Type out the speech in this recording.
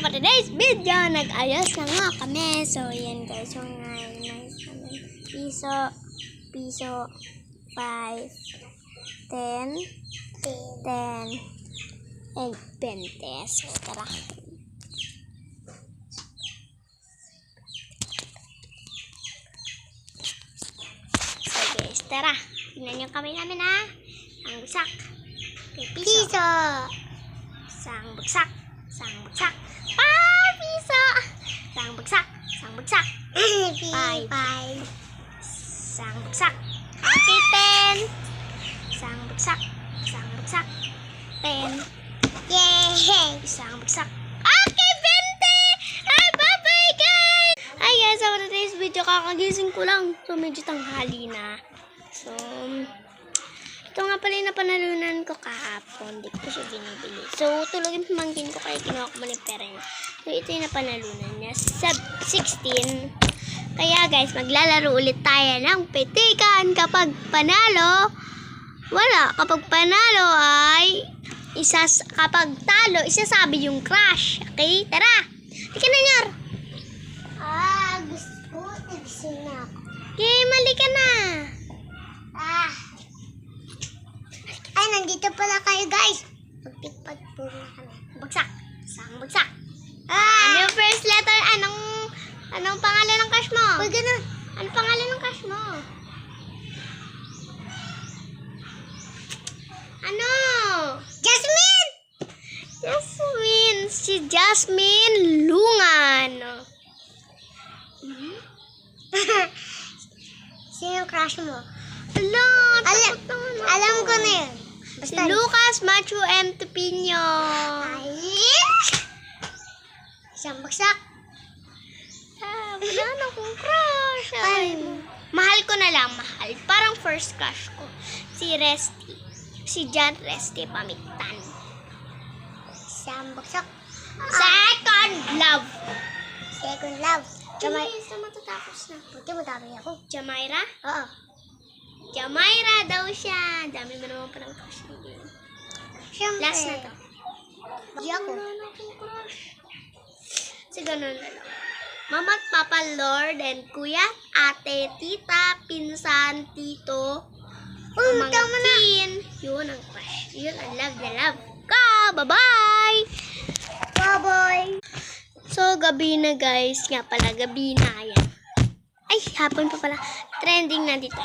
for today's video, nag-ayos na nga kami. So, yan guys. So, nice. Piso, 5, 10, and 20. So, tara. So, guys, tara. Tingnan nyo kami namin ha. Ang bagsak. Okay, piso. Sang bagsak. Piso. Sang bagsak. 5. Sang bagsak. Okay, 10. Sang bagsak. 10. Yay! Isang bagsak. Okay, 20! Ay, bye-bye, guys! Hi, guys! So, for today's video, kakagising ko lang. So, medyo tanghali na. So, ito nga pala yung napanalunan ko kahapon. Hindi ko siya binibili. So, tulogin pamangkin ko kaya kinuha ko muna yung pera niya. So, ito yung napanalunan niya. Sub 16. Kaya, guys, maglalaro ulit tayo ng petikan. Kapag panalo, wala. Kapag panalo ay kapag talo, isasabi yung crush. Okay? Tara! Tika na, Nyar! Gusto ko. Nagising na ako. Okay, mali ka na. Ay, nandito pala kayo, guys. Magpitpag po na kami. Bagsak. Sang bagsak. Ano yung first letter? Anong pangalan ng crush mo? Uy, ganun. Anong pangalan ng crush mo? Ano? Jasmine! Jasmine. Si Jasmine Lungan. Sino yung crush mo? Alam ko na yun. Si Lucas Machu M. Tupino. Ay! Isang bagsak. Wala na akong crush. Mahal ko na lang, mahal. Parang first crush ko. Si Resty. Si John Resty Pamiktan. Isang bagsak. Second love. Second love. Sa matatapos na. Buti mo dami ako. Jamaira? Oo. Jamaira daw siya. Dami mo naman pa ng crush niya. Siyempre. Last na to. Di ako. Wala na akong crush. So, ganun na lang. Mama at Papa, Lord, and Kuya, Ate, Tita, Pinsan, Tito, Pamangkin. Yun ang crush. Yun ang love na love ko. Bye-bye! Bye-bye! So, gabi na guys. Nga pala, gabi na yan. Ay, hapon pa pala. Trending na dito.